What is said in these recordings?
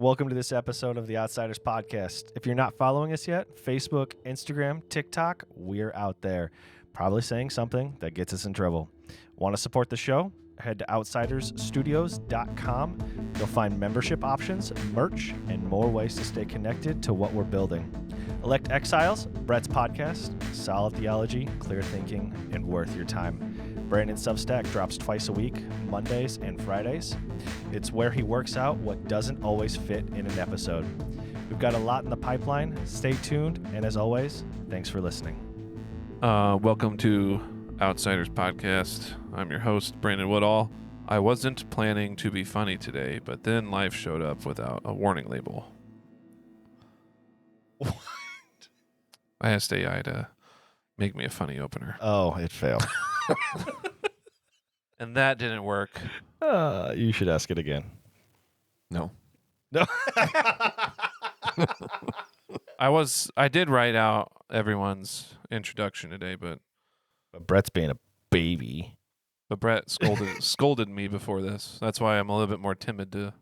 Welcome to this episode of the Outsiders Podcast. If you're not following us yet, Facebook, Instagram, TikTok, we're out there, probably saying something that gets us in trouble. Want to support the show? Head to outsidersstudios.com. You'll find membership options, merch, and more ways to stay connected to what we're building. Elect Exiles, Brett's podcast, solid theology, clear thinking, and worth your time. Branden's Substack drops twice a week, Mondays and Fridays. It's where he works out what doesn't always fit in an episode. We've got a lot in the pipeline. Stay tuned, and as always, thanks for listening. Welcome to Outsiders Podcast. I'm your host, Branden Woodall. I wasn't planning to be funny today, but then life showed up without a warning label. What? I asked AI to make me a funny opener. Oh, it failed. And that didn't work. You should ask it again. No. No. I did write out everyone's introduction today, but Brett's being a baby. Brett scolded me before this. That's why I'm a little bit more timid to.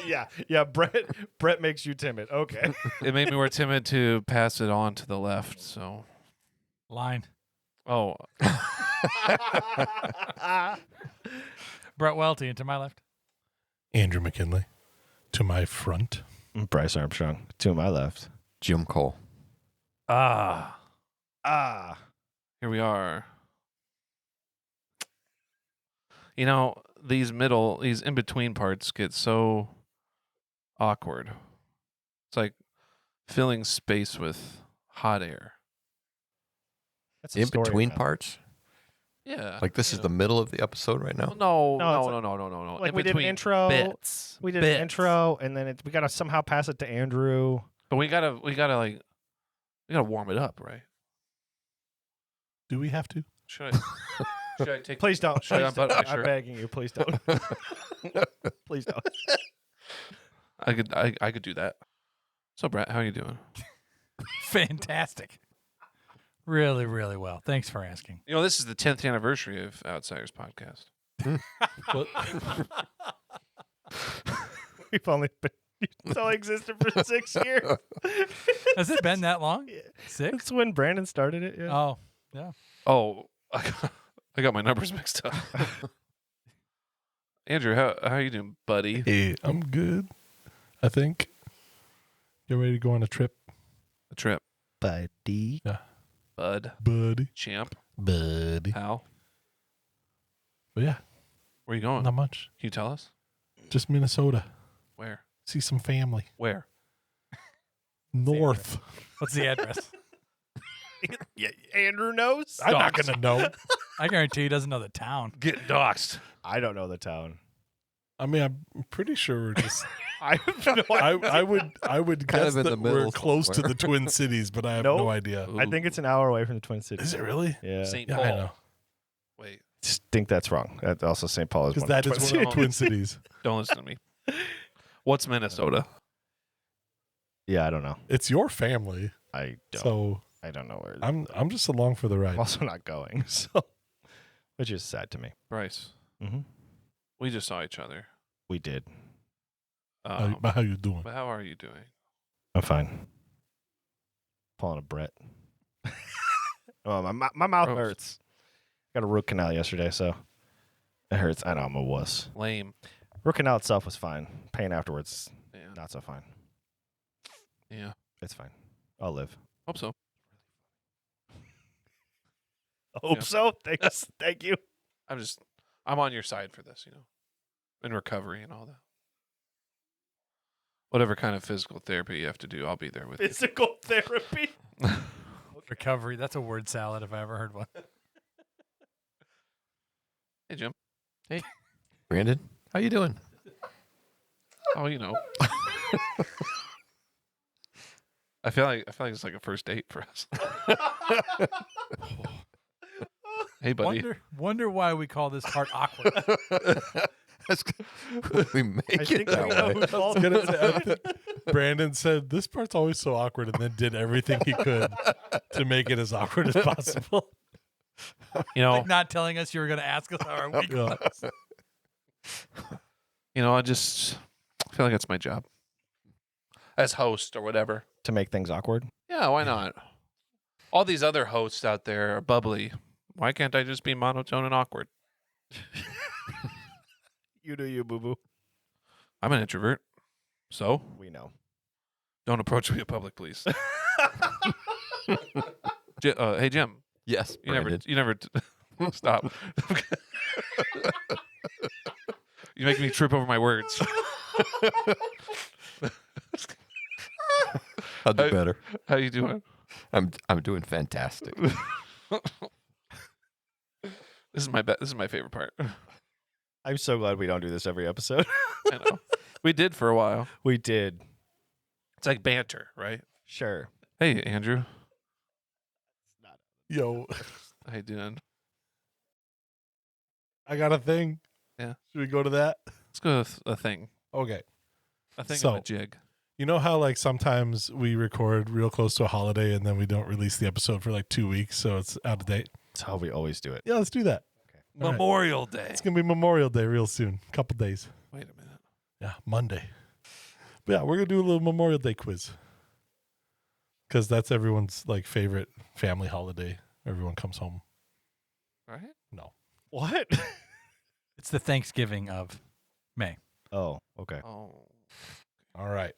Yeah. Brett makes you timid. Okay. It made me more timid to pass it on to the left. So Line. Oh. Brett Welty, and to my left. Andrew McKinley. To my front. Bryce Armstrong. To my left. Jim Cole. Here we are. You know, these in-between parts get so awkward. It's like filling space with hot air. That's a In story between now. parts? Yeah. Like this is the middle of the episode right now? No. Like In we did an between intro. bits. We did Bits. an intro, and then we gotta somehow pass it to Andrew. But we gotta warm it up, right? Do we have to? Should I take? Please don't. Should I Please unbutton don't. my I'm shirt? begging you. Please don't. Please don't. I could do that. So, Brett, how are you doing? Fantastic. Really, really well. Thanks for asking. You know, this is the 10th anniversary of Outsiders Podcast. We've only existed for 6 years. Has it been that long? Yeah. 6? That's when Branden started it. Yeah. Oh, yeah. Oh, I got my numbers mixed up. Andrew, how are you doing, buddy? Hey, I'm good. I think. Get ready to go on a trip, A trip, Buddy. bud, buddy. champ, Buddy. pal. But yeah, Where are you going? not much. Can you tell us? Just Minnesota. Where? See some family. Where? North. What's the address? Yeah, Andrew knows. I'm not going to know. I guarantee he doesn't know the town. Get doxxed. I don't know the town. I mean, I'm pretty sure we're just. I have no idea. I would Kind guess of in that the middle we're close to somewhere. the Twin Cities, but I have Nope. no idea. I think it's an hour away from the Twin Cities. Is it really? Yeah. St. Yeah, Paul. I know. Wait, Just think that's wrong. That's also St. Paul is Because one of that the is Twin one of the Cities. Twin Cities. don't listen to me. What's Minnesota? Yeah, I don't know. It's your family, I don't. so I don't know where. it is. I'm just along for the ride. I'm also not going. So, which is sad to me. Bryce. Mm-hmm. We just saw each other. We did. How you doing? But how are you doing? I'm fine. Pulling a Brett. Oh, my mouth Gross. hurts. Got a root canal yesterday, so it hurts. I know I'm a wuss. Lame. Root canal itself was fine. Pain afterwards, Yeah. not so fine. Yeah. It's fine. I'll live. Hope so. Hope Yeah. so. Thanks. Thank you. I'm on your side for this, in recovery and all that. Whatever kind of physical therapy you have to do, I'll be there with you. Physical therapy. Recovery. That's a word salad if I ever heard one. Hey, Jim. Branden, how you doing? Oh, I feel like it's like a first date for us. Hey, buddy. Wonder why we call this part awkward. We make I it think we that know way. who called Gonna say, I think Branden said this part's always so awkward, and then did everything he could to make it as awkward as possible. Like not telling us you were going to ask us how our week Yeah. was. I just feel like that's my job as host or whatever. To make things awkward. Yeah, why not? All these other hosts out there are bubbly. Why can't I just be monotone and awkward? You do you, boo boo. I'm an introvert, so We know. don't approach me in public, please. Hey Jim, Yes, you Brandon. never stop. You make me trip over my words. I'll do better. How you doing? I'm doing fantastic. This is my favorite part. I'm so glad we don't do this every episode. I know. We did for a while. We did. It's like banter, right? Sure. Hey Andrew, Yo, how you doing? I got a thing. Yeah. Should we go to that? Let's go with a thing. Okay. A thing So- of a jig. You know how like sometimes we record real close to a holiday and then we don't release the episode for like 2 weeks, so it's out of date? That's how we always do it. Yeah, let's do that. All right. Memorial Day. It's gonna be Memorial Day real soon. Couple days. Wait a minute. Yeah, Monday. But yeah, we're gonna do a little Memorial Day quiz. Because that's everyone's like favorite family holiday. Everyone comes home. Right? No. What? It's the Thanksgiving of May. Oh, okay. Oh. All right.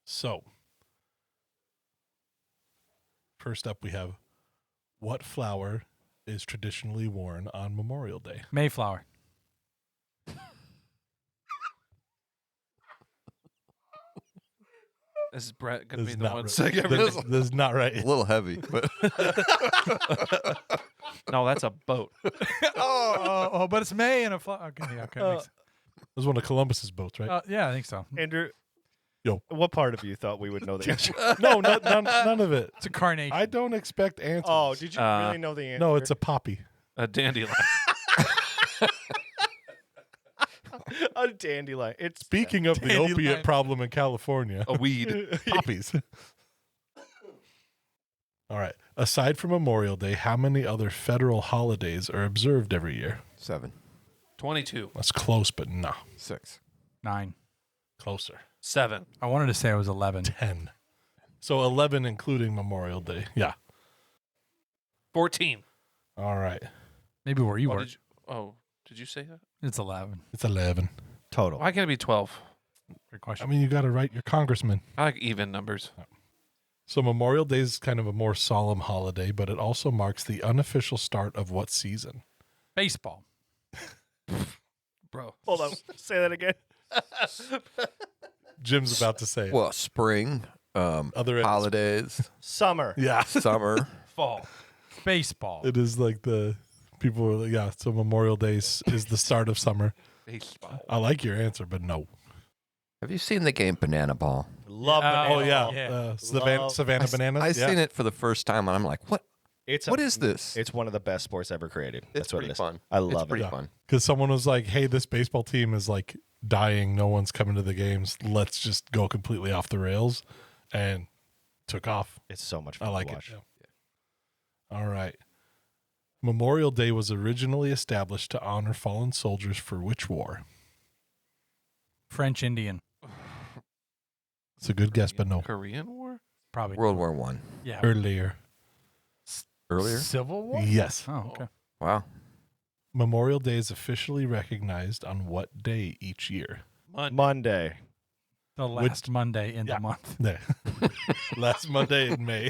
So, first up we have, what flower is traditionally worn on Memorial Day? Mayflower. This is Brett gonna This be is the not one right. second. This is not A right. little heavy, but No, that's a boat. oh, but it's May and a flower. Okay, yeah, okay. It was one of Columbus's boats, right? Yeah, I think so. Andrew. Yo. What part of you thought we would know the answer? No, none of it. It's a carnation. I don't expect answers. Oh, did you Uh, really know the answer? No, it's a poppy. A dandelion. a dandelion. It's Speaking of the Dandelion. opiate problem in California, A weed. poppies. All right. Aside from Memorial Day, how many other federal holidays are observed every year? 7, 22. That's close, but no. 6. 9. Closer. 7. I wanted to say it was 11. 10. So 11 including Memorial Day. Yeah. 14. All right. Maybe where you Oh, were. did you say that? It's 11. It's 11. total. Why can't it be 12? Good I question. mean, you got to write your congressman. I like even numbers. So Memorial Day is kind of a more solemn holiday, but it also marks the unofficial start of what season? Baseball. Bro. Hold on. Say that again. Jim's about to say it. Well, spring, Other end. holidays, Summer. Yeah. summer. Fall. Baseball. It is like the people were like, yeah, so Memorial Day is the start of summer. Baseball. I like your answer, but no. Have you seen the game Banana Ball? Love Yeah. banana. Oh, yeah. yeah. Savannah Bananas. I yeah. seen it for the first time, and I'm like, what? What is this? It's one of the best sports ever created. It's That's what pretty it is. fun. I It's love pretty it. fun. Because someone was like, hey, this baseball team is like dying. No one's coming to the games. Let's just go completely off the rails. And took off. It's so much fun I like to it. watch. Yeah. All right. Memorial Day was originally established to honor fallen soldiers for which war? French Indian. It's a good guess, but no. Korean War? Probably. World War One. Yeah. Earlier. Earlier? Civil War? Yes. Oh, okay. Wow. Memorial Day is officially recognized on what day each year? Monday. The last Monday in Yeah. the month. Yeah. Last Monday in May.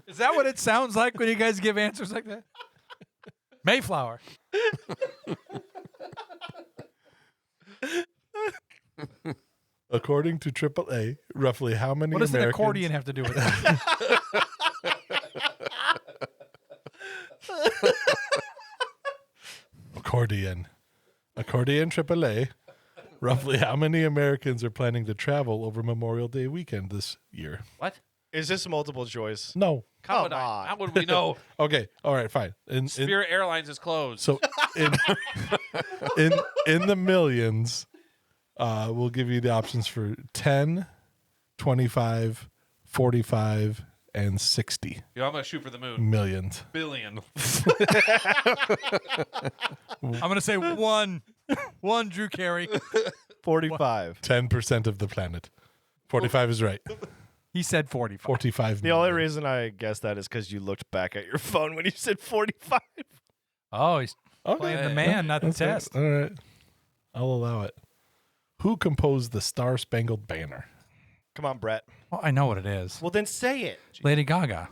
Is that what it sounds like when you guys give answers like that? Mayflower. According to AAA, roughly how many What does an Americans... accordion have to do with that? Accordion AAA. Roughly how many Americans are planning to travel over Memorial Day weekend this year? What? Is this multiple choice? No. Come Come on. How would we know? Okay. All right. Fine. Spirit Airlines is closed. So in in the millions, we'll give you the options for 10, 25, 45, and 60 Yo, I'm going to shoot for the moon. millions. Billion. I'm going to say one. One, Drew Carey. 45. 10% of the planet. 45 is right. He said 45. 45 The only million. reason I guessed that is because you looked back at your phone when you said 45. Oh, he's Okay. playing the man, not the That's right. test. All right. I'll allow it. Who composed the Star Spangled Banner? Come on, Brett. Well, I know what it is. Well, then say it. Lady Gaga.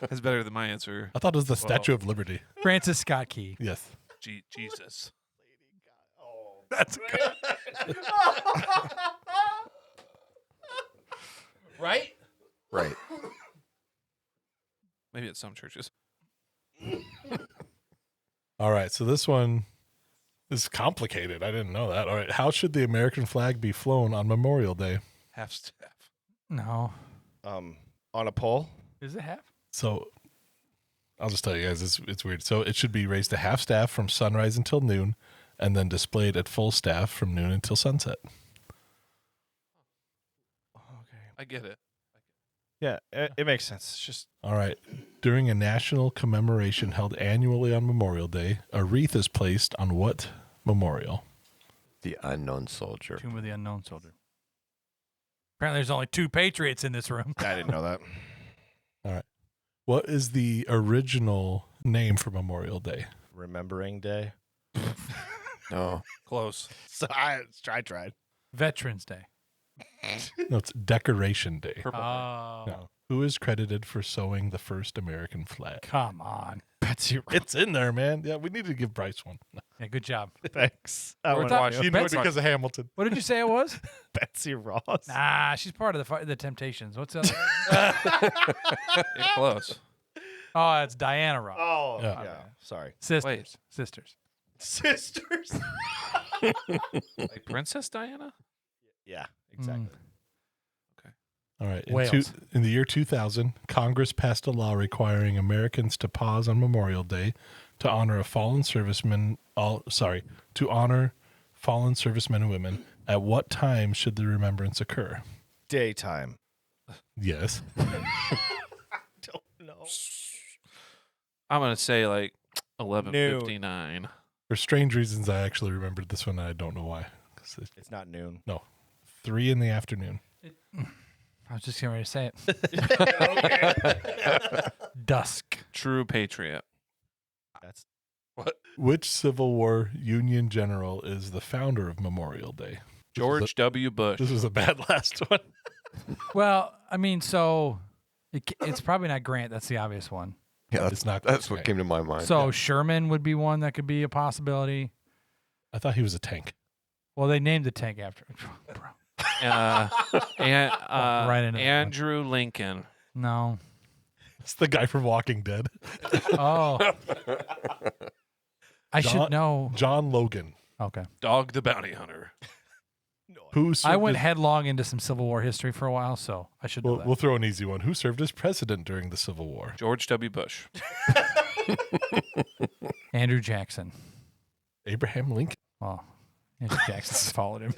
That's better than my answer. I thought it was the Statue of Liberty. Francis Scott Key. Yes. Jesus. That's good. Right? Right. Maybe at some churches. All right. So this one is complicated. I didn't know that. All right. How should the American flag be flown on Memorial Day? Half staff. No. On a pole? Is it half? So I'll just tell you guys, it's weird. So it should be raised to half staff from sunrise until noon, and then displayed at full staff from noon until sunset. Okay. I get it. Yeah, it makes sense. It's just All right. During a national commemoration held annually on Memorial Day, a wreath is placed on what memorial? The unknown soldier. Tomb of the Unknown Soldier. Apparently, there's only 2 patriots in this room. I didn't know that. What is the original name for Memorial Day? Remembering Day. No. Close. So I tried. Veterans Day. No, it's Decoration Day. Purple. Oh, No. Who is credited for sewing the first American flag? come on. Betsy. It's in there, man. Yeah, we need to give Bryce one. Yeah, good job. Thanks. We're I talking- want You know know it it because of Hamilton. What did you say it was? Betsy Ross. Nah, she's part of the Temptations. What's that? It's close. Oh, it's Diana Ross. Oh, Yeah. yeah. Sorry. Sisters. Wait. Sisters. Sisters. Like Princess Diana? Yeah, exactly. All right. Wales. In the year 2000, Congress passed a law requiring Americans to pause on Memorial Day to honor a fallen serviceman. To honor fallen servicemen and women. At what time should the remembrance occur? Daytime. Yes. Don't know. I'm going to say like 11:59. For strange reasons, I actually remembered this one. And I don't know why. 'Cause it's It's not noon. 3 in the afternoon. I was just getting ready to say it. Dusk. True patriot. That's Which Civil War Union general is the founder of Memorial Day? George W. Bush. This was a bad last one. Well, I mean, so it's probably not Grant. That's the obvious one. Yeah, It's not. that's what came to my mind. So Sherman would be one that could be a possibility. I thought he was a tank. Well, they named the tank after him. and, Right into that one. Andrew Lincoln. No. It's the guy from Walking Dead. Oh. I John- should know. John Logan. Okay. Dog the Bounty Hunter. Who I served went as- headlong into some Civil War history for a while, so I should know We'll, that. we'll throw an easy one. Who served as president during the Civil War? George W. Bush. Andrew Jackson. Abraham Lincoln. Oh, Andrew Jackson followed him.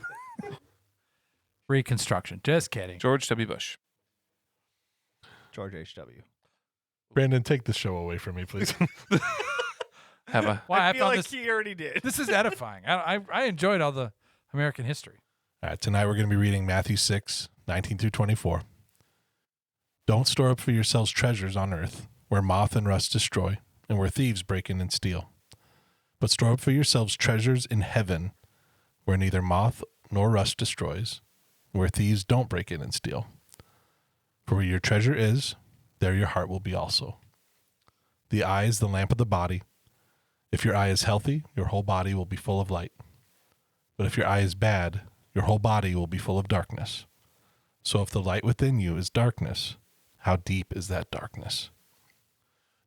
Reconstruction. Just kidding. George W. Bush. George H.W. Brandon, take the show away from me, please. Have a Why I feel found like this. he already did. This is edifying. I enjoyed all the American history. All right, tonight we're going to be reading Matthew 6, 19 through 24. Don't store up for yourselves treasures on earth, where moth and rust destroy, and where thieves break in and steal. But store up for yourselves treasures in heaven, where neither moth nor rust destroys, where thieves don't break in and steal. For where your treasure is, there your heart will be also. The eye is the lamp of the body. If your eye is healthy, your whole body will be full of light. But if your eye is bad, your whole body will be full of darkness. So if the light within you is darkness, how deep is that darkness?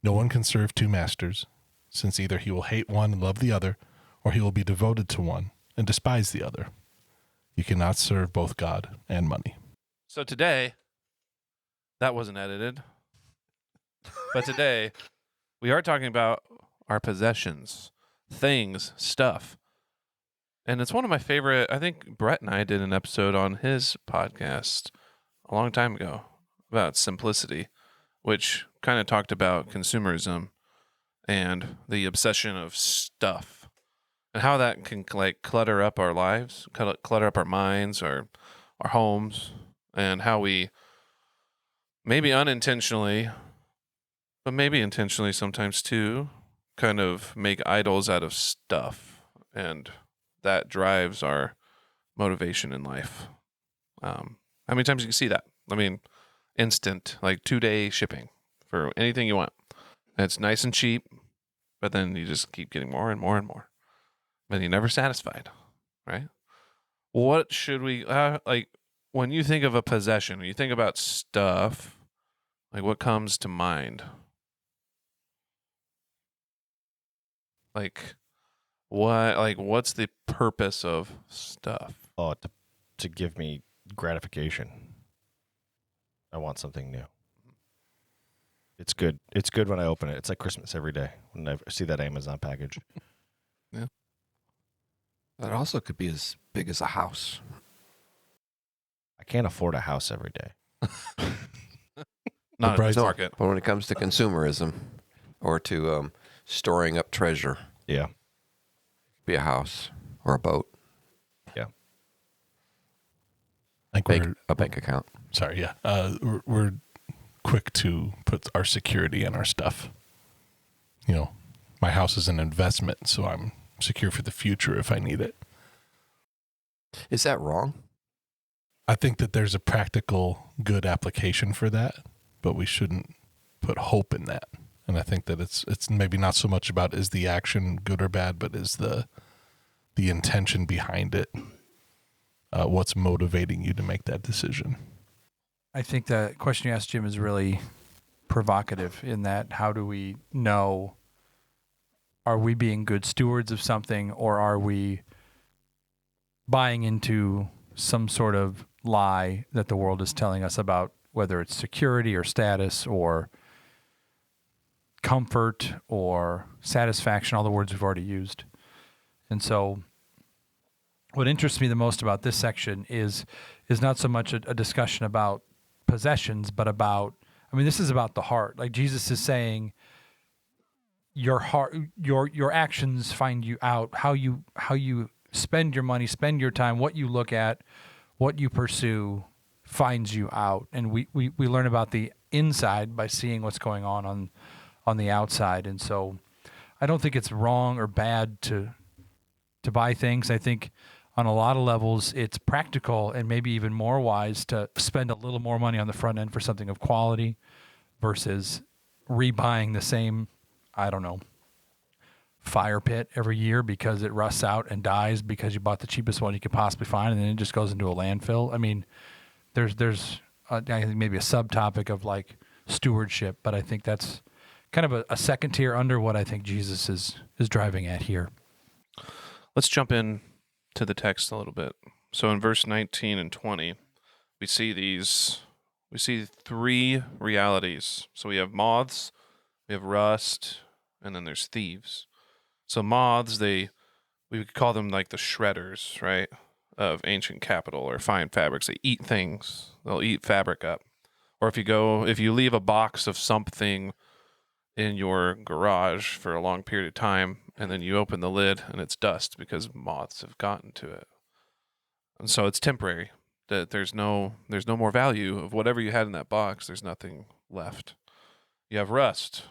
No one can serve 2 masters, since either he will hate one and love the other, or he will be devoted to one and despise the other. You cannot serve both God and money. So today, that wasn't edited. But today, we are talking about our possessions, things, stuff. And it's one of my favorite. I think Brett and I did an episode on his podcast a long time ago about simplicity, which kind of talked about consumerism and the obsession of stuff and how that can like clutter up our lives, clutter up our minds, our homes, and how we maybe unintentionally, but maybe intentionally sometimes too, kind of make idols out of stuff, and that drives our motivation in life. How many times you can see that? I mean, instant, like 2-day shipping for anything you want. And it's nice and cheap, but then you just keep getting more and more and more. But you're never satisfied, right? What should we, like, when you think of a possession, when you think about stuff, like what comes to mind? Like, what's the purpose of stuff? Oh, to give me gratification. I want something new. It's good. It's good when I open it. It's like Christmas every day when I see that Amazon package. That also could be as big as a house. I can't afford a house every day. Not in this market. But when it comes to consumerism or to storing up treasure, Yeah. be a house or a boat, Like a bank account. Sorry, yeah. We're quick to put our security in our stuff. You know, my house is an investment, so I'm secure for the future if I need it. Is that wrong? I think that there's a practical, good application for that, but we shouldn't put hope in that. And I think that it's maybe not so much about is the action good or bad, but is the intention behind it. What's motivating you to make that decision? I think the question you asked, Jim, is really provocative in that how do we know, are we being good stewards of something, or are we buying into some sort of lie that the world is telling us about, whether it's security or status or comfort or satisfaction, all the words we've already used. And so what interests me the most about this section is not so much a discussion about possessions, but about, I mean, this is about the heart. Like Jesus is saying, your heart, your actions find you out. How you spend your money, spend your time, what you look at, what you pursue, finds you out. And we learn about the inside by seeing what's going on the outside. And so I don't think it's wrong or bad to buy things. I think on a lot of levels, it's practical and maybe even more wise to spend a little more money on the front end for something of quality versus rebuying the same, I don't know, fire pit every year because it rusts out and dies because you bought the cheapest one you could possibly find, and then it just goes into a landfill. I mean, there's I think maybe a subtopic of like stewardship, but I think that's kind of a second tier under what I think Jesus is driving at here. Let's jump in to the text a little bit. So in verse 19 and 20, we see three realities. So we have moths, we have rust, and then there's thieves. So moths, we could call them like the shredders, right, of ancient capital or fine fabrics. They eat things. They'll eat fabric up. Or if you leave a box of something in your garage for a long period of time, and then you open the lid and it's dust because moths have gotten to it. And so it's temporary. That there's no more value of whatever you had in that box. There's nothing left. You have rust.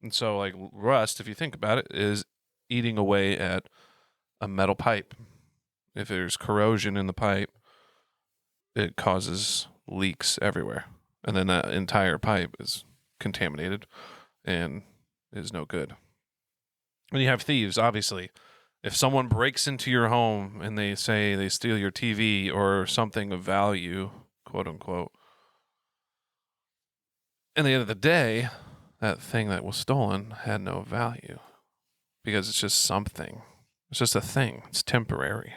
And so like rust, if you think about it, is eating away at a metal pipe. If there's corrosion in the pipe, it causes leaks everywhere. And then that entire pipe is contaminated and is no good. When you have thieves, obviously, if someone breaks into your home and they say they steal your TV or something of value, quote unquote, at the end of the day, that thing that was stolen had no value because it's just something. It's just a thing. It's temporary.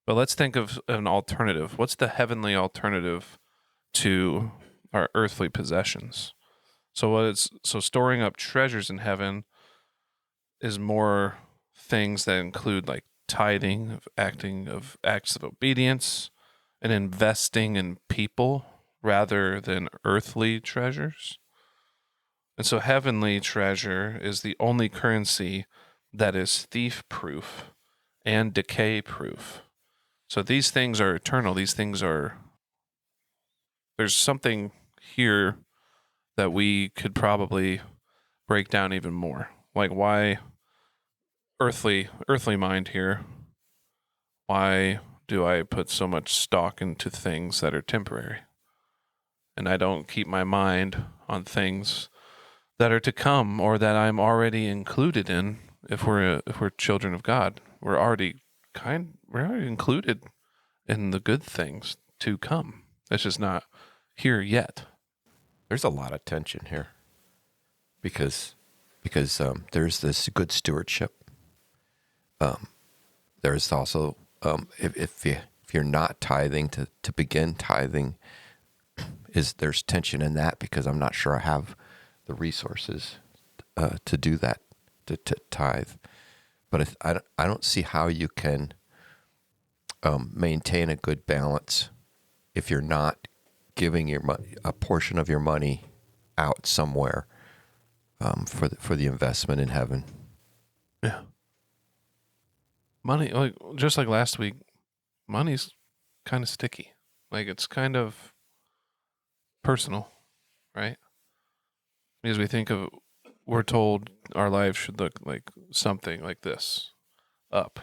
But let's think of an alternative. What's the heavenly alternative to our earthly possessions? So storing up treasures in heaven is more things that include like tithing, of acts of obedience, and investing in people rather than earthly treasures. And so heavenly treasure is the only currency that is thief-proof and decay proof. So these things are eternal. These things are, there's something here that we could probably break down even more. Like, why earthly mind here? Why do I put so much stock into things that are temporary? And I don't keep my mind on things that are to come or that I'm already included in. If we're children of God, we're already included in the good things to come. It's just not here yet. There's a lot of tension here because there's this good stewardship. There's also if you're not tithing to begin tithing, there's tension in that because I'm not sure I have the resources to do that, to tithe. But I don't see how you can maintain a good balance if you're not giving a portion of your money out somewhere for the investment in heaven. Yeah. Money, like just like last week, money's kind of sticky. Like, it's kind of personal, right? Because we're told our lives should look like something like this, up,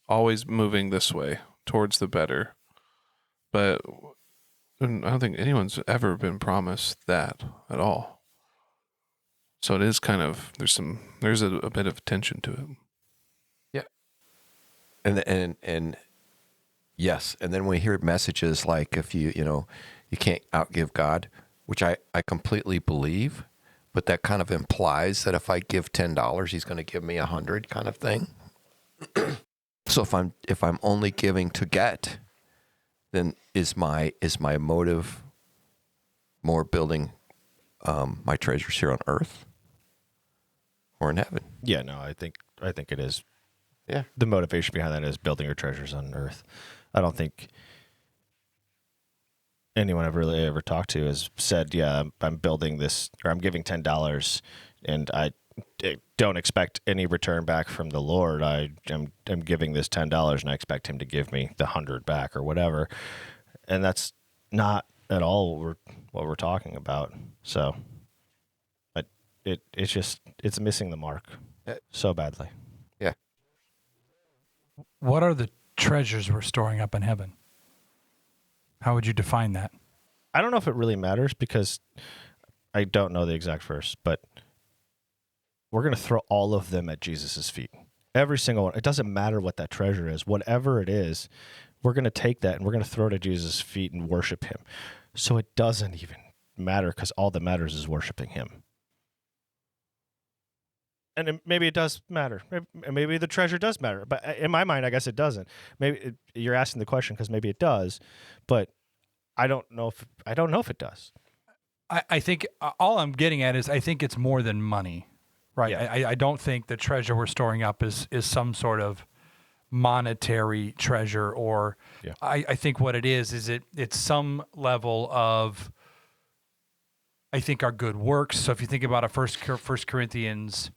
always moving this way towards the better. But I don't think anyone's ever been promised that at all. So it is kind of, there's a bit of tension to it. And yes, and then we hear messages like if you can't outgive God, which I completely believe, but that kind of implies that if I give $10, he's going to give me 100 kind of thing. So if I'm only giving to get, then is my motive more building my treasures here on earth or in heaven? Yeah, no, I think it is. Yeah. The motivation behind that is building your treasures on earth. I don't think anyone I've really ever talked to has said, yeah, I'm building this, or I'm giving $10 and I don't expect any return back from the Lord. I'm giving this $10 and I expect him to give me the 100 back or whatever. And that's not at all what we're talking about. So but it's missing the mark so badly. Yeah. What are the treasures we're storing up in heaven? How would you define that? I don't know if it really matters because I don't know the exact verse, but we're going to throw all of them at Jesus' feet. Every single one. It doesn't matter what that treasure is. Whatever it is, we're going to take that and we're going to throw it at Jesus' feet and worship him. So it doesn't even matter because all that matters is worshiping him. And maybe it does matter. Maybe the treasure does matter. But in my mind, I guess it doesn't. Maybe you're asking the question because maybe it does, but I don't know if it does. I think all I'm getting at is I think it's more than money, right? Yeah. I don't think the treasure we're storing up is some sort of monetary treasure, or Yeah. I think what it is it's some level of, I think, our good works. So if you think about a First Corinthians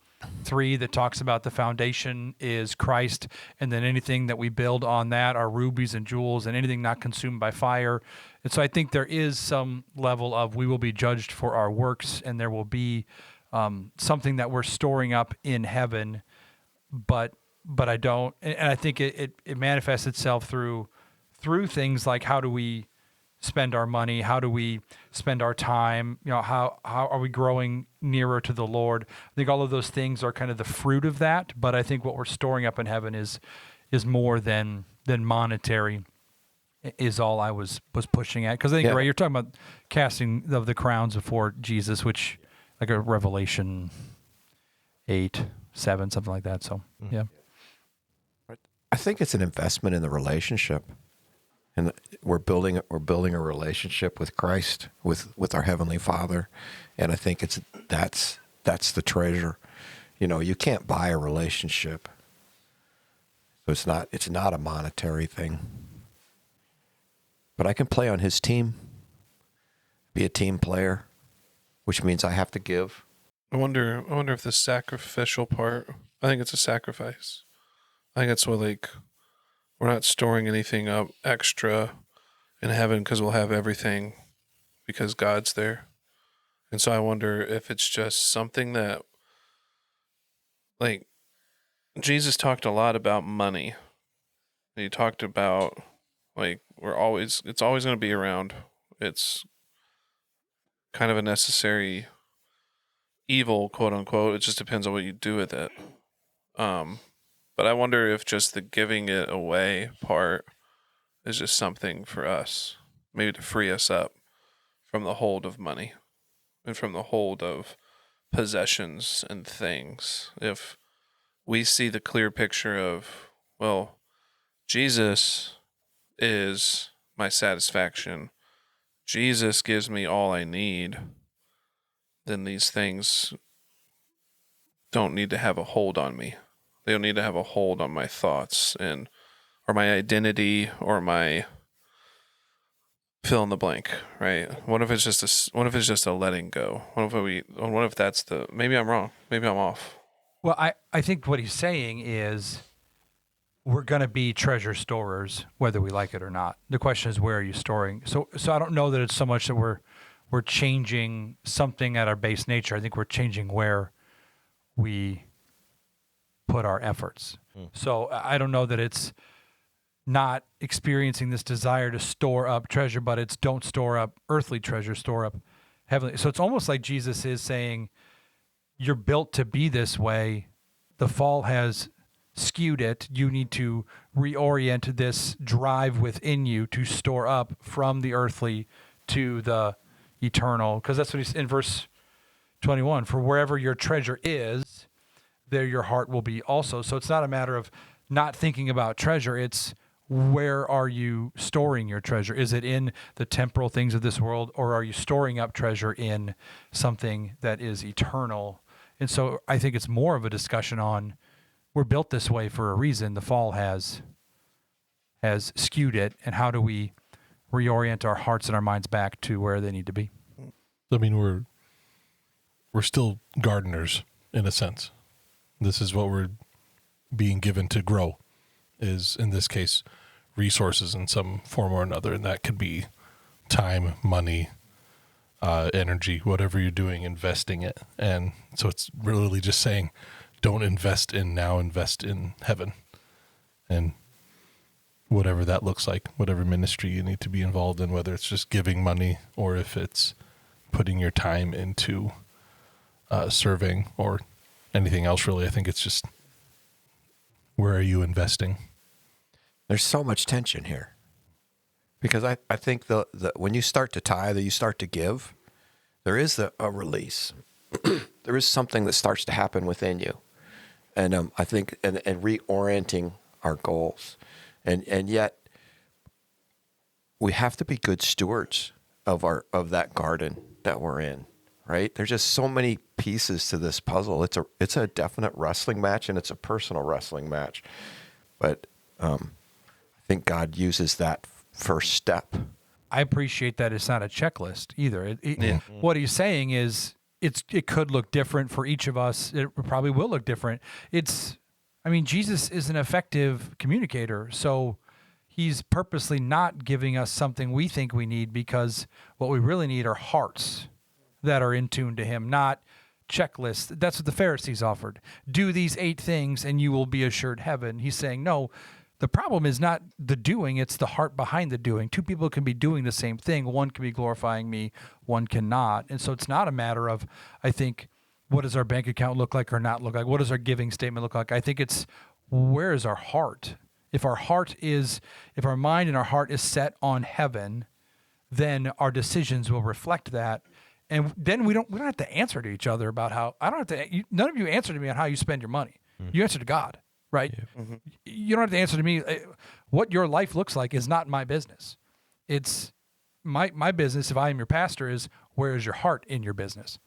3 that talks about the foundation is Christ, and then anything that we build on that are rubies and jewels and anything not consumed by fire. And so I think there is some level of we will be judged for our works, and there will be something that we're storing up in heaven, but I don't, and I think it manifests itself through things like how do we spend our money, how do we spend our time, how are we growing nearer to the Lord. I think all of those things are kind of the fruit of that, but I think what we're storing up in heaven is more than monetary, is all I was pushing at. Because I think, right, you're talking about casting of the crowns before Jesus, which like a Revelation 8, 7, something like that. So yeah. I think it's an investment in the relationship. And we're building a relationship with Christ, with our Heavenly Father, and I think that's the treasure. You can't buy a relationship, so it's not a monetary thing. But I can play on His team, be a team player, which means I have to give. I wonder if the sacrificial part, I think it's a sacrifice I think that's what, like, we're not storing anything up extra in heaven because we'll have everything because God's there. And so I wonder if it's just something that, like, Jesus talked a lot about money. He talked about, like, it's always going to be around. It's kind of a necessary evil, quote unquote. It just depends on what you do with it. But I wonder if just the giving it away part is just something for us, maybe to free us up from the hold of money and from the hold of possessions and things. If we see the clear picture of, well, Jesus is my satisfaction, Jesus gives me all I need, then these things don't need to have a hold on me. They don't need to have a hold on my thoughts and or my identity or my fill in the blank, right? What if it's just a letting go? What if that's the, maybe I'm wrong. Maybe I'm off. Well, I think what he's saying is we're going to be treasure storers, whether we like it or not. The question is, where are you storing? So I don't know that it's so much that we're changing something at our base nature. I think we're changing where we put our efforts. So I don't know that it's not experiencing this desire to store up treasure, but it's don't store up earthly treasure, store up heavenly. So it's almost like Jesus is saying, you're built to be this way. The fall has skewed it. You need to reorient this drive within you to store up from the earthly to the eternal. Because that's what he's in verse 21. For wherever your treasure is, there your heart will be also. So it's not a matter of not thinking about treasure. It's where are you storing your treasure? Is it in the temporal things of this world, or are you storing up treasure in something that is eternal? And so I think it's more of a discussion on, we're built this way for a reason. The fall has skewed it, and how do we reorient our hearts and our minds back to where they need to be? I mean, we're still gardeners in a sense. This is what we're being given to grow, is in this case resources in some form or another, and that could be time, money, energy, whatever you're doing, investing it. And so it's really just saying, don't invest in now, invest in heaven, and whatever that looks like, whatever ministry you need to be involved in, whether it's just giving money or if it's putting your time into serving or anything else, really. I think it's just, where are you investing? There's so much tension here, because I think the when you start to tithe, you start to give, there is a release. There is something that starts to happen within you, and I think and reorienting our goals, and yet we have to be good stewards of that garden that we're in. Right? There's just so many pieces to this puzzle. It's a definite wrestling match, and it's a personal wrestling match. But I think God uses that first step. I appreciate that it's not a checklist either. What he's saying is it could look different for each of us. It probably will look different. Jesus is an effective communicator, so he's purposely not giving us something we think we need, because what we really need are hearts that are in tune to him, not checklists. That's what the Pharisees offered. Do these 8 things and you will be assured heaven. He's saying, no, the problem is not the doing, it's the heart behind the doing. 2 people can be doing the same thing. One can be glorifying me, one cannot. And so it's not a matter of, I think, what does our bank account look like or not look like? What does our giving statement look like? I think it's, where is our heart? If our mind and our heart is set on heaven, then our decisions will reflect that. And then we don't have to answer to each other about how, none of you answer to me on how you spend your money. You answer to God, right? Yeah. Mm-hmm. You don't have to answer to me. What your life looks like is not my business. It's my business, if I am your pastor, is where is your heart in your business?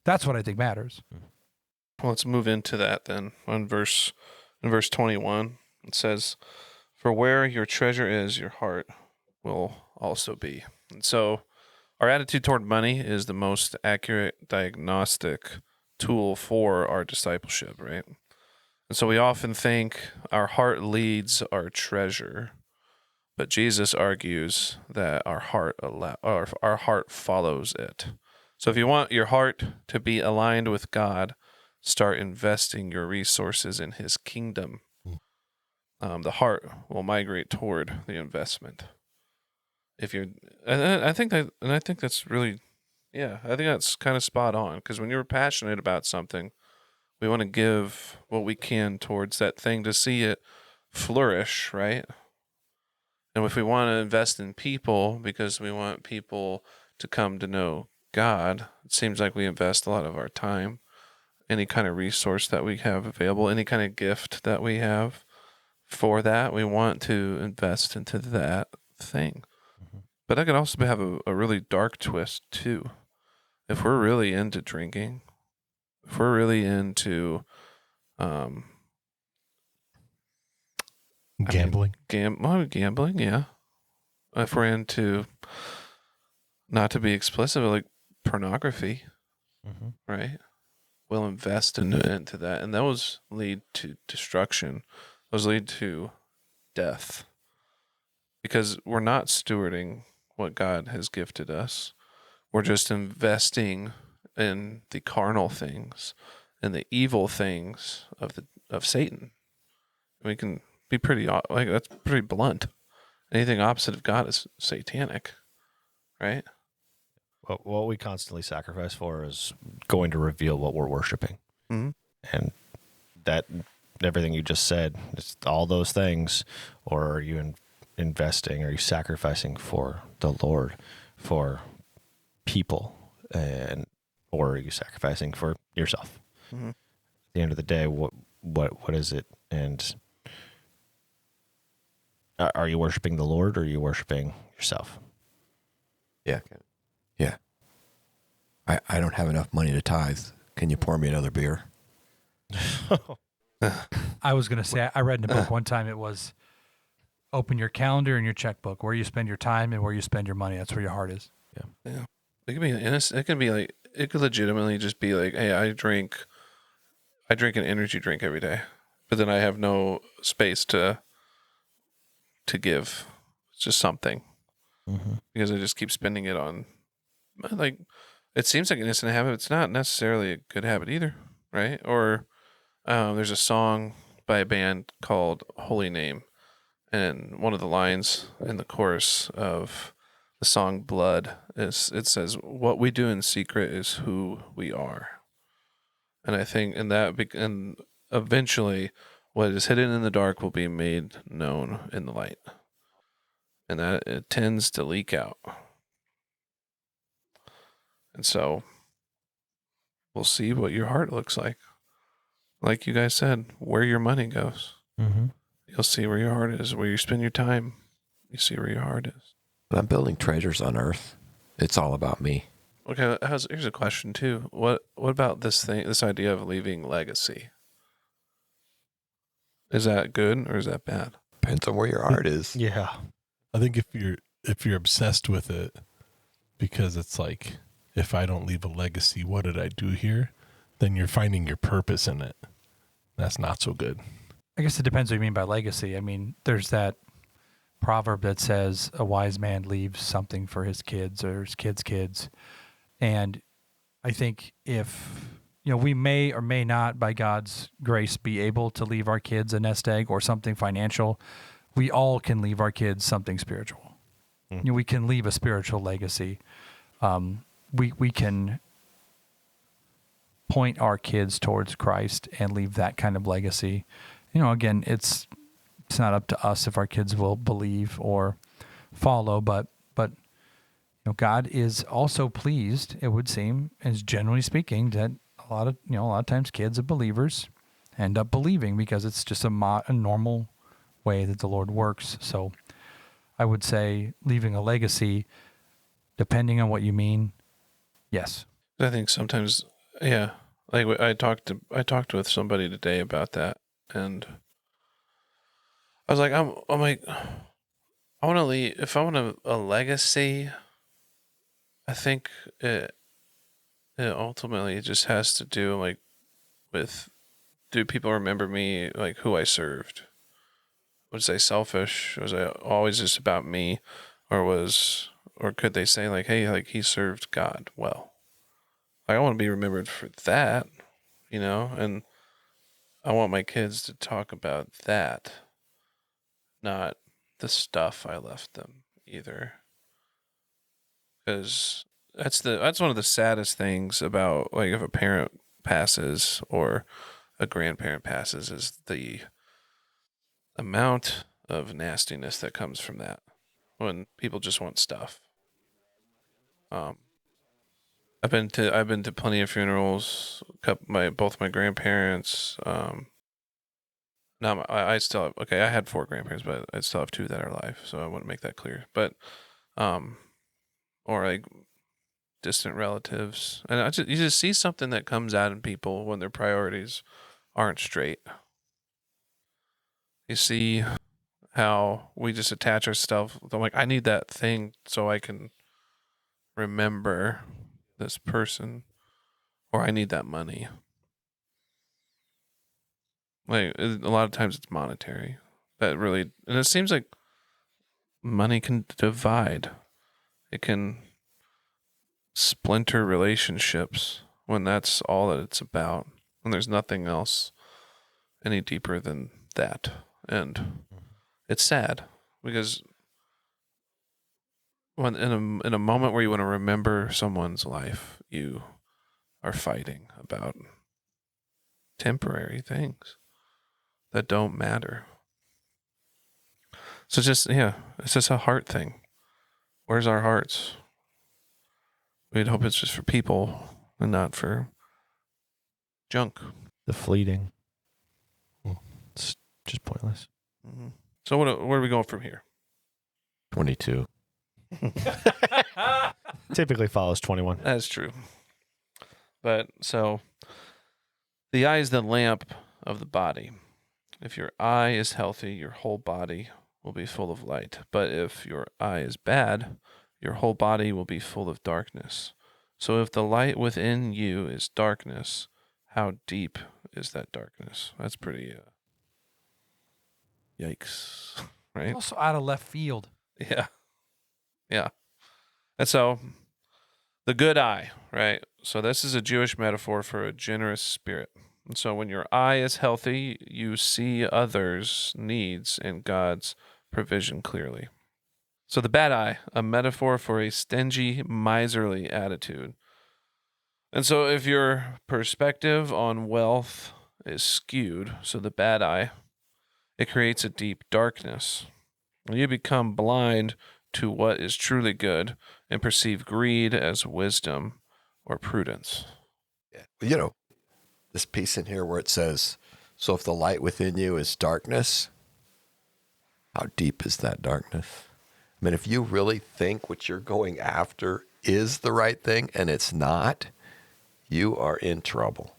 That's what I think matters. Well, let's move into that then. In verse 21, it says, "For where your treasure is, your heart will also be." And so our attitude toward money is the most accurate diagnostic tool for our discipleship, right? And so we often think our heart leads our treasure, but Jesus argues that our heart follows it. So if you want your heart to be aligned with God, start investing your resources in His kingdom. The heart will migrate toward the investment. If you're, and I think that's really, I think that's kind of spot on. Because when you're passionate about something, we want to give what we can towards that thing to see it flourish, right? And if we want to invest in people because we want people to come to know God, it seems like we invest a lot of our time, any kind of resource that we have available, any kind of gift that we have for that, we want to invest into that thing. But that could also have a really dark twist too. If we're really into drinking, if we're really into Gambling. Gambling, yeah. If we're into, not to be explicit, but like pornography, right? We'll invest into that, and those lead to destruction. Those lead to death, because we're not stewarding what God has gifted us. We're just investing in the carnal things and the evil things of Satan. We can be pretty, like, that's pretty blunt. Anything opposite of God is satanic, right? What we constantly sacrifice for is going to reveal what we're worshiping. Mm-hmm. And that, everything you just said, it's all those things. Or are you investing, are you sacrificing for the Lord, for people, or are you sacrificing for yourself? Mm-hmm. At the end of the day, what is it? And are you worshiping the Lord, or are you worshiping yourself? Yeah. Yeah. I don't have enough money to tithe. Can you pour me another beer? I was going to say, I read in a book one time, it was open your calendar and your checkbook, where you spend your time and where you spend your money. That's where your heart is. Yeah. It could be innocent. It can be like, it could legitimately just be like, hey, I drink an energy drink every day, but then I have no space to give. It's just something, because I just keep spending it on, like, it seems like an innocent habit. It's not necessarily a good habit either, right? Or there's a song by a band called Holy Name, and one of the lines in the chorus of the song Blood it says, "What we do in secret is who we are." And I think and eventually what is hidden in the dark will be made known in the light. And that it tends to leak out. And so we'll see what your heart looks like. Like you guys said, where your money goes. You'll see where your heart is. Where you spend your time, you see where your heart is. When I'm building treasures on earth, it's all about me. Okay, here's a question too. What about this idea of leaving legacy? Is that good or is that bad? Depends on where your heart is. Yeah. I think if you're obsessed with it, because it's like, if I don't leave a legacy, what did I do here? Then you're finding your purpose in it. That's not so good. I guess it depends what you mean by legacy. I mean, there's that proverb that says a wise man leaves something for his kids or his kids' kids. And I think if, we may or may not, by God's grace, be able to leave our kids a nest egg or something financial, we all can leave our kids something spiritual. We can leave a spiritual legacy. We can point our kids towards Christ and leave that kind of legacy. Again, it's not up to us if our kids will believe or follow, but God is also pleased, it would seem, as generally speaking, that a lot of times kids of believers end up believing, because it's just a normal way that the Lord works. So I would say leaving a legacy, depending on what you mean, yes. I think sometimes, yeah. Like I talked with somebody today about that, and I was like, I'm like, I want to leave. If I want a legacy, I think it ultimately just has to do like with do people remember me like who I served? Was I selfish? Was I always just about me, or could they say like, hey, like he served God well? Like, I want to be remembered for that, and I want my kids to talk about that, not the stuff I left them either. Because that's one of the saddest things about, like, if a parent passes or a grandparent passes, is the amount of nastiness that comes from that when people just want stuff. I've been to plenty of funerals. Both my grandparents. Now I still have, okay. I had 4 grandparents, but I still have 2 that are alive. So I want to make that clear. But, or like distant relatives, and you just see something that comes out in people when their priorities aren't straight. You see how we just attach ourselves. I'm like, I need that thing so I can remember this person, or I need that money. Like, a lot of times it's monetary. That really, and it seems like money can divide. It can splinter relationships when that's all that it's about. And there's nothing else any deeper than that. And it's sad because when in a moment where you want to remember someone's life, you are fighting about temporary things that don't matter. So it's just a heart thing. Where's our hearts? We'd hope it's just for people and not for junk. The fleeting. It's just pointless. Mm-hmm. So where are we going from here? 22. Typically follows 21. That's true. But so the eye is the lamp of the body. If your eye is healthy, your whole body will be full of light. But if your eye is bad, your whole body will be full of darkness. So if the light within you is darkness, how deep is that darkness? That's pretty yikes, right? Also out of left field. Yeah. Yeah. And so the good eye, right? So this is a Jewish metaphor for a generous spirit. And so when your eye is healthy, you see others' needs and God's provision clearly. So the bad eye, a metaphor for a stingy, miserly attitude. And so if your perspective on wealth is skewed, so the bad eye, it creates a deep darkness. You become blind to what is truly good and perceive greed as wisdom or prudence. Yeah. This piece in here where it says, so if the light within you is darkness, how deep is that darkness? I mean, if you really think what you're going after is the right thing and it's not, you are in trouble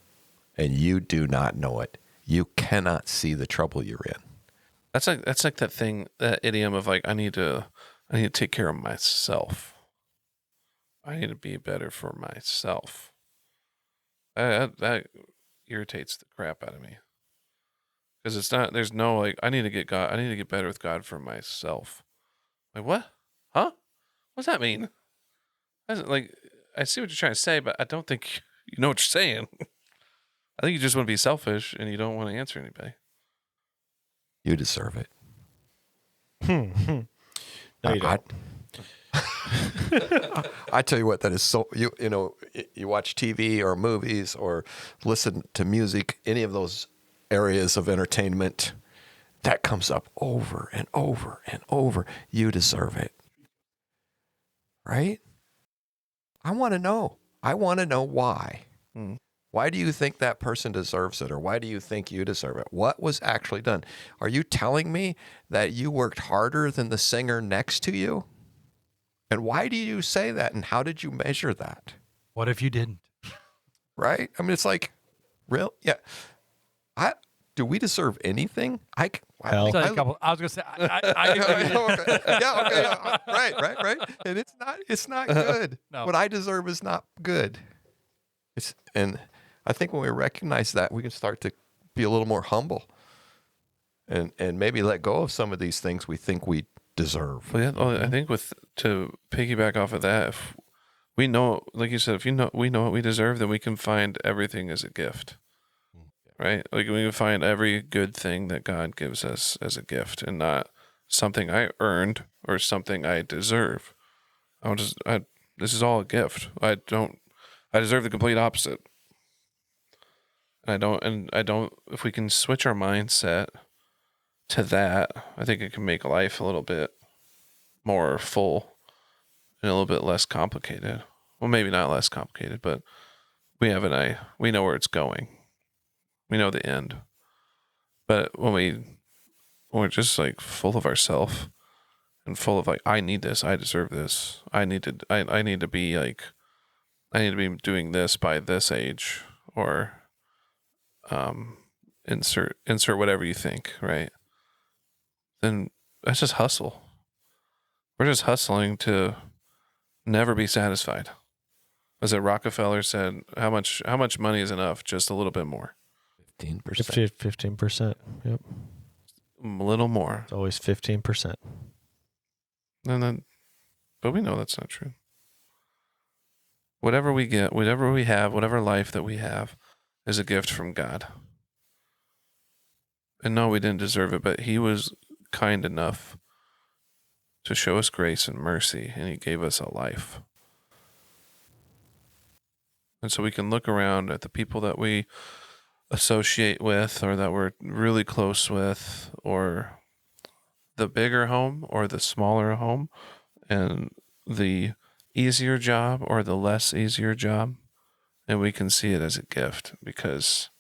and you do not know it. You cannot see the trouble you're in. That's like that thing, that idiom of like, I need to take care of myself. I need to be better for myself. That irritates the crap out of me. Because there's no like, I need to get better with God for myself. Like, what? Huh? What's that mean? Like, I see what you're trying to say, but I don't think you know what you're saying. I think you just want to be selfish and you don't want to answer anybody. You deserve it. No, you don't. I tell you what, that is so, you watch TV or movies or listen to music, any of those areas of entertainment, that comes up over and over and over. You deserve it. Right? I want to know. I want to know why. Why do you think that person deserves it? Or why do you think you deserve it? What was actually done? Are you telling me that you worked harder than the singer next to you? And why do you say that? And how did you measure that? What if you didn't? Right? I mean, it's like, real? Yeah. Do we deserve anything? Hell. I was going to say, Right. And it's not good. No. What I deserve is not good. And I think when we recognize that, we can start to be a little more humble and maybe let go of some of these things we think we deserve. Well, yeah, I think to piggyback off of that, if we know, like you said, we know what we deserve, then we can find everything as a gift, right? Like we can find every good thing that God gives us as a gift, and not something I earned or something I deserve. This is all a gift. I deserve the complete opposite. And I don't, if we can switch our mindset to that, I think it can make life a little bit more full and a little bit less complicated. Well, maybe not less complicated, but we know where it's going. We know the end. But when we're just like full of ourselves and full of like, I need this, I deserve this, I need to be like, I need to be doing this by this age, or insert whatever you think, right? Then that's just hustle. We're just hustling to never be satisfied. As it Rockefeller said, how much money is enough? Just a little bit more. 15%. 15%. Yep. A little more. It's always 15%. But we know that's not true. Whatever we get, whatever we have, whatever life that we have is a gift from God. And no, we didn't deserve it, but He was kind enough to show us grace and mercy, and He gave us a life. And so we can look around at the people that we associate with, or that we're really close with, or the bigger home or the smaller home, and the easier job or the less easier job, and we can see it as a gift, because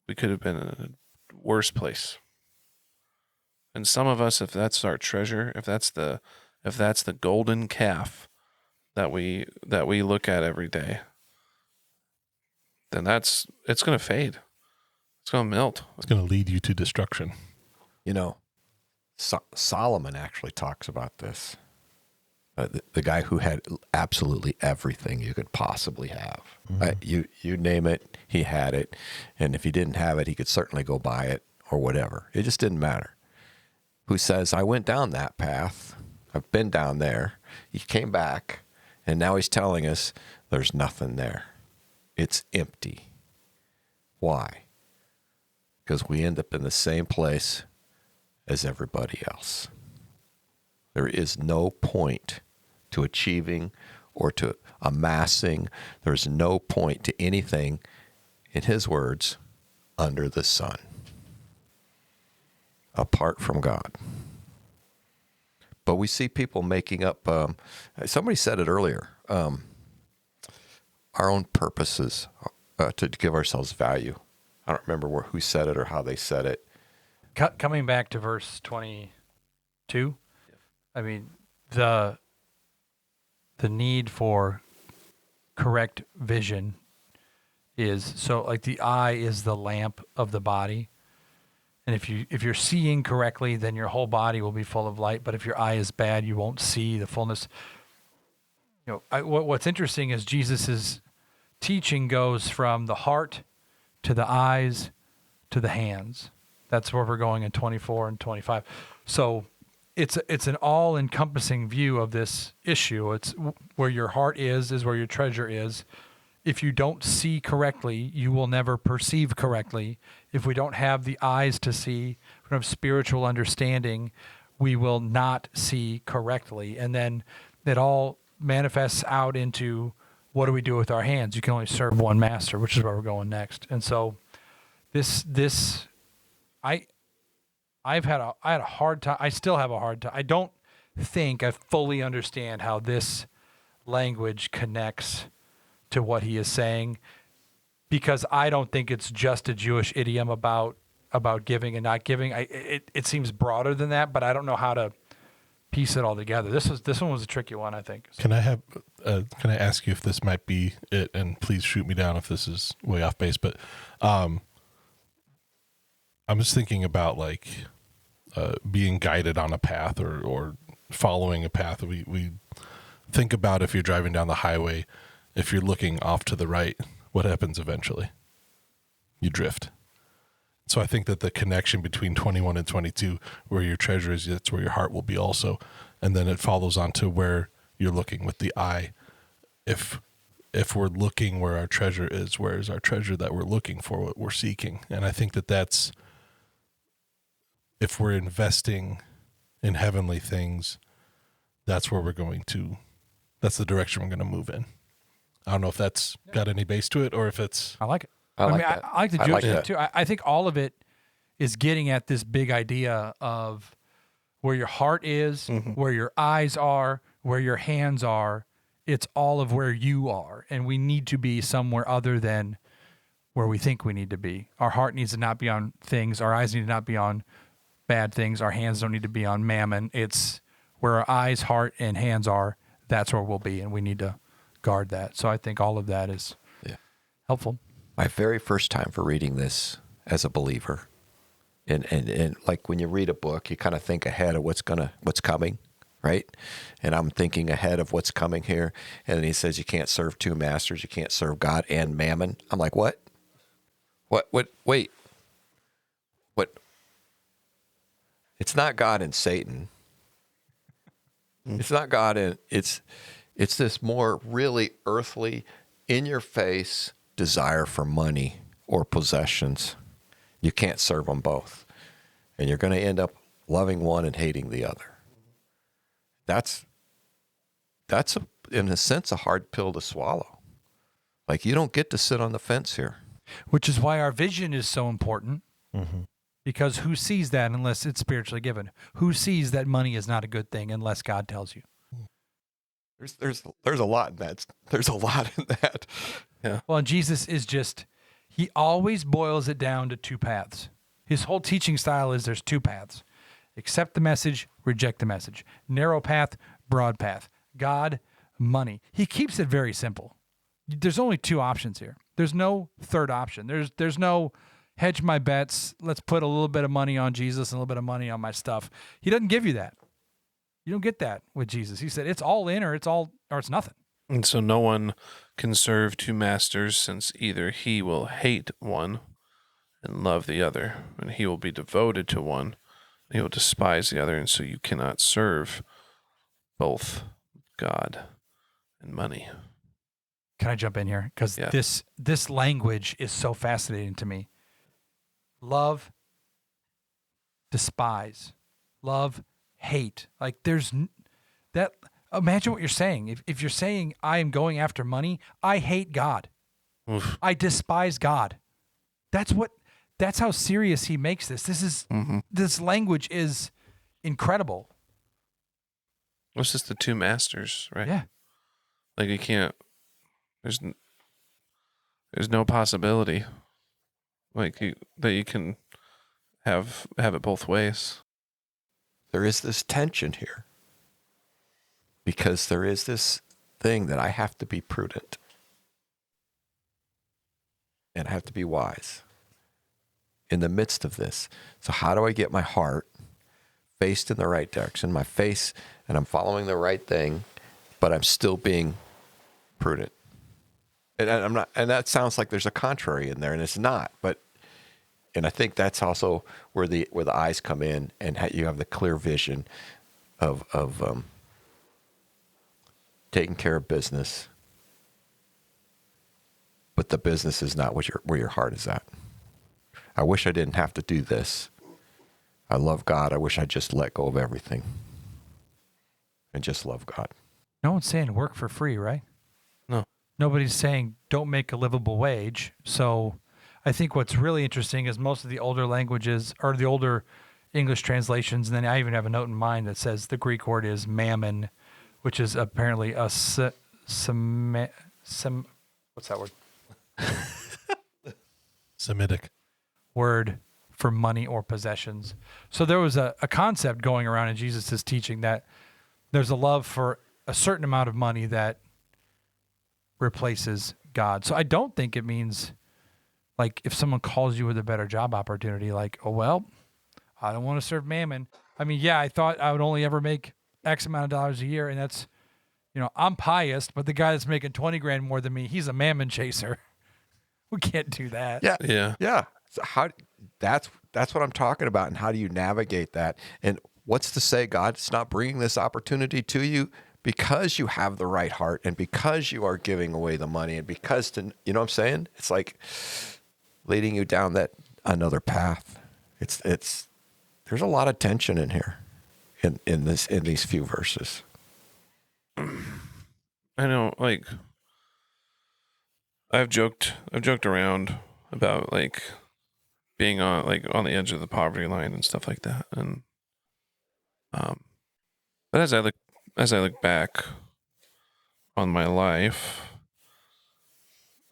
we could have been in a worse place. And some of us, if that's our treasure, if that's the golden calf that we look at every day, then it's going to fade. It's going to melt. It's going to lead you to destruction. You know, Solomon actually talks about this. The guy who had absolutely everything you could possibly have. Mm-hmm. You name it, he had it. And if he didn't have it, he could certainly go buy it or whatever. It just didn't matter. Who says, I went down that path. I've been down there. He came back, and now he's telling us there's nothing there. It's empty. Why? Because we end up in the same place as everybody else. There is no point to achieving or to amassing. There's no point to anything, in his words, under the sun, apart from God. But we see people making up, somebody said it earlier, our own purposes to give ourselves value. I don't remember who said it or how they said it. Coming back to verse 22, I mean, the need for correct vision is, so like the eye is the lamp of the body. And if you're seeing correctly, then your whole body will be full of light. But if your eye is bad, you won't see the fullness. You know, what's interesting is Jesus's teaching goes from the heart to the eyes to the hands. That's where we're going in 24 and 25. So it's an all-encompassing view of this issue. It's where your heart is where your treasure is. If you don't see correctly, you will never perceive correctly. If we don't have the eyes to see, we don't have spiritual understanding, we will not see correctly. And then it all manifests out into, what do we do with our hands? You can only serve one master, which is where we're going next. And so I had a hard time. I still have a hard time. I don't think I fully understand how this language connects to what he is saying, because I don't think it's just a Jewish idiom about giving and not giving. It seems broader than that, but I don't know how to piece it all together. This one was a tricky one, I think. Can I ask you if this might be it, and please shoot me down if this is way off base, but I'm just thinking about like being guided on a path or following a path. We think about, if you're driving down the highway, if you're looking off to the right, what happens eventually? You drift. So I think that the connection between 21 and 22, where your treasure is, that's where your heart will be also. And then it follows on to where you're looking with the eye. If we're looking where our treasure is, where is our treasure that we're looking for, what we're seeking? And I think that that's, if we're investing in heavenly things, that's where we're going to, that's the direction we're going to move in. I don't know if that's got any base to it or if it's... I like it. I like that. I like the I Jewish like thing too. I think all of it is getting at this big idea of where your heart is, where your eyes are, where your hands are. It's all of where you are. And we need to be somewhere other than where we think we need to be. Our heart needs to not be on things. Our eyes need to not be on bad things. Our hands don't need to be on mammon. It's where our eyes, heart, and hands are. That's where we'll be. And we need to guard that. So I think all of that is helpful. My very first time for reading this as a believer, and like when you read a book, you kind of think ahead of what's coming, right? And I'm thinking ahead of what's coming here. And then he says you can't serve two masters, you can't serve God and mammon. I'm like, what? Wait. What? It's not God and Satan. It's not God and it's this more really earthly, in your face desire for money or possessions. You can't serve them both. And you're going to end up loving one and hating the other. That's in a sense, a hard pill to swallow. Like, you don't get to sit on the fence here. Which is why our vision is so important. Because who sees that unless it's spiritually given? Who sees that money is not a good thing unless God tells you? There's a lot in that. There's a lot in that. Yeah. Well, and Jesus is he always boils it down to two paths. His whole teaching style is there's two paths. Accept the message, reject the message. Narrow path, broad path. God, money. He keeps it very simple. There's only two options here. There's no third option. There's no hedge my bets. Let's put a little bit of money on Jesus and a little bit of money on my stuff. He doesn't give you that. You don't get that with Jesus. He said it's all in or it's nothing. And so no one can serve two masters, since either he will hate one and love the other, and he will be devoted to one, and he will despise the other, and so you cannot serve both God and money. Can I jump in here? Because this language is so fascinating to me. Love, despise, love, hate. Like there's that. Imagine what you're saying. If you're saying I am going after money, I hate God. Oof. I despise God. That's how serious he makes this. This language is incredible. It's just the two masters, right? Yeah. Like you can't. There's no possibility, like that you can have it both ways. There is this tension here because there is this thing that I have to be prudent and I have to be wise in the midst of this. So how do I get my heart faced in the right direction, my face, and I'm following the right thing, but I'm still being prudent? And I'm not, and that sounds like there's a contrary in there, and it's not. And I think that's also where the eyes come in, and you have the clear vision of taking care of business, but the business is not where your heart is at. I wish I didn't have to do this. I love God. I wish I just let go of everything and just love God. No one's saying work for free, right? No. Nobody's saying don't make a livable wage. So I think what's really interesting is most of the older languages or the older English translations, and then I even have a note in mind that says the Greek word is mammon, which is apparently a what's that word? Semitic word for money or possessions. So there was a concept going around in Jesus' teaching that there's a love for a certain amount of money that replaces God. So I don't think it means like if someone calls you with a better job opportunity, like, oh, well, I don't want to serve mammon. I mean, yeah, I thought I would only ever make X amount of dollars a year. And that's, I'm pious, but the guy that's making 20 grand more than me, he's a mammon chaser. We can't do that. Yeah. Yeah. Yeah. So that's what I'm talking about. And how do you navigate that? And what's to say God's not bringing this opportunity to you because you have the right heart and because you are giving away the money and because you know what I'm saying? It's like leading you down that another path. It's there's a lot of tension in here in these few verses. I know, like, I've joked around about like being on the edge of the poverty line and stuff like that, and but as I look back on my life,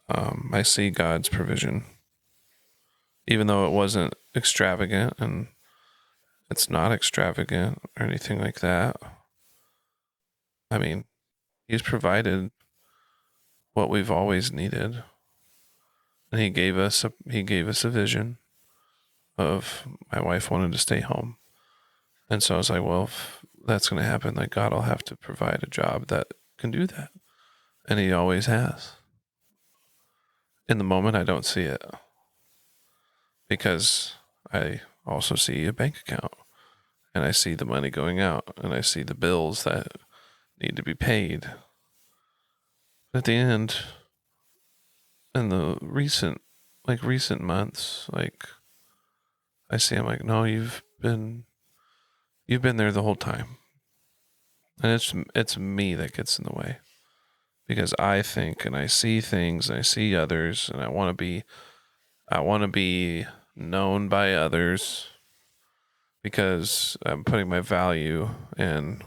I see God's provision, even though it wasn't extravagant, and it's not extravagant or anything like that. I mean, He's provided what we've always needed, and He gave us a vision of my wife wanted to stay home, and so I was like, well, if that's going to happen, like God will have to provide a job that can do that, and He always has. In the moment, I don't see it because I also see a bank account, and I see the money going out, and I see the bills that need to be paid. At the end, in the recent months, like I see, I'm like, no, you've been there the whole time, and it's me that gets in the way because I think and I see things, and I see others, and I want to be known by others because I'm putting my value in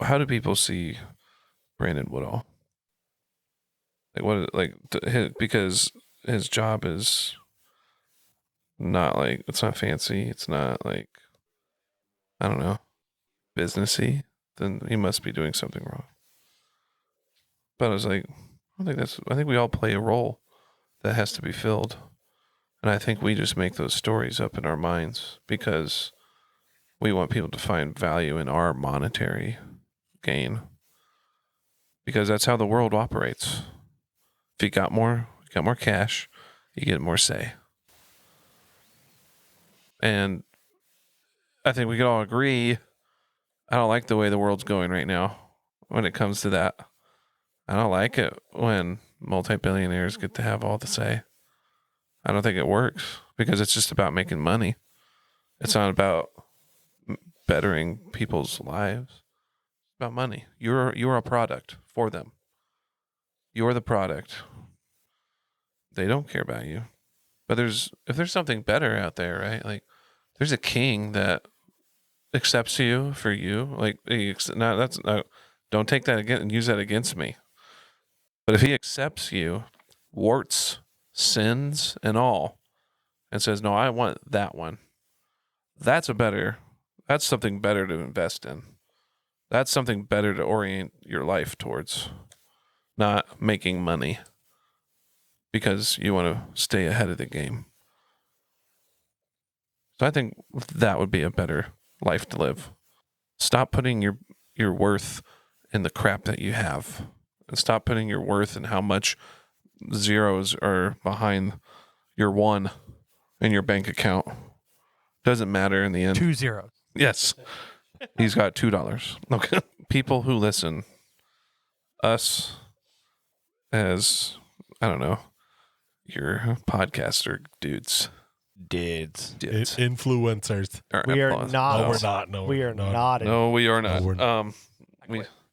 how do people see Branden Woodall? Because his job is not like, it's not fancy, it's not like, I don't know, businessy, then he must be doing something wrong. But I was like, I think we all play a role that has to be filled. And I think we just make those stories up in our minds because we want people to find value in our monetary gain. Because that's how the world operates. If you got more cash, you get more say. And I think we could all agree, I don't like the way the world's going right now when it comes to that. I don't like it when multi-billionaires get to have all the say. I don't think it works because it's just about making money. It's not about bettering people's lives. It's about money. You're a product for them. You're the product. They don't care about you. But if there's something better out there, right? Like there's a king that accepts you for you. Like don't take that again and use that against me. But if he accepts you, warts, sins, and all, and says, no, I want that one, that's something better to invest in. That's something better to orient your life towards, not making money because you want to stay ahead of the game. So I think that would be a better life to live. Stop putting your worth in the crap that you have. And stop putting your worth in how much zeros are behind your one in your bank account. Doesn't matter in the end. 2 zeros. Yes. He's got $2. Okay. People who listen, us as, I don't know, your podcaster dudes. Dids. Influencers. We are not. No, we're not. No, we are no. not. No, we are not. No, we're not.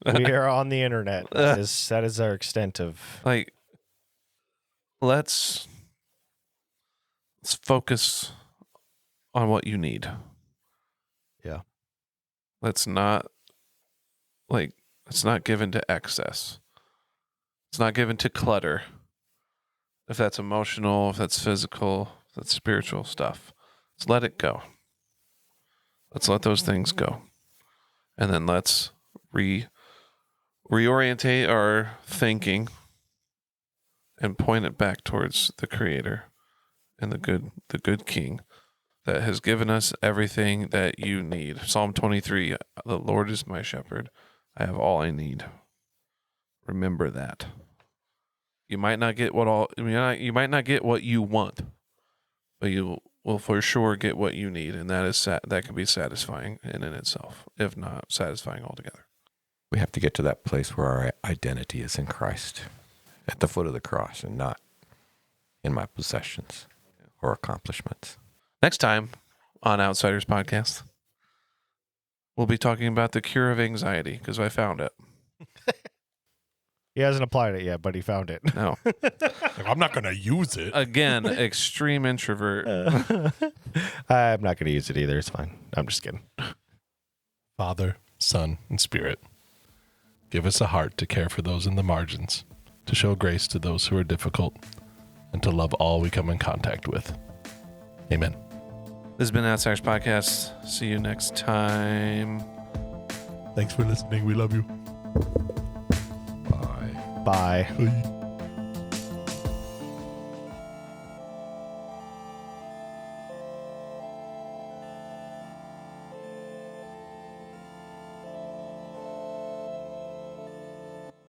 We are on the internet. That is our extent of. Like, let's focus on what you need. Yeah. Let's not give in to excess. It's not given to clutter. If that's emotional, if that's physical, if that's spiritual stuff, let's let it go. Let's let those things go. And then let's reorientate our thinking and point it back towards the Creator and the good King that has given us everything that you need. Psalm 23, the Lord is my shepherd. I have all I need. Remember that. You might not get what you want, but you will for sure get what you need, and that is that can be satisfying in itself, if not satisfying altogether. We have to get to that place where our identity is in Christ, at the foot of the cross, and not in my possessions or accomplishments. Next time on Outsiders Podcast, we'll be talking about the cure of anxiety, because I found it. He hasn't applied it yet, but he found it. No. Like, I'm not going to use it. Again, extreme introvert. I'm not going to use it either. It's fine. I'm just kidding. Father, Son, and Spirit, give us a heart to care for those in the margins, to show grace to those who are difficult, and to love all we come in contact with. Amen. This has been Outsiders Podcast. See you next time. Thanks for listening. We love you. Bye. Bye. Bye.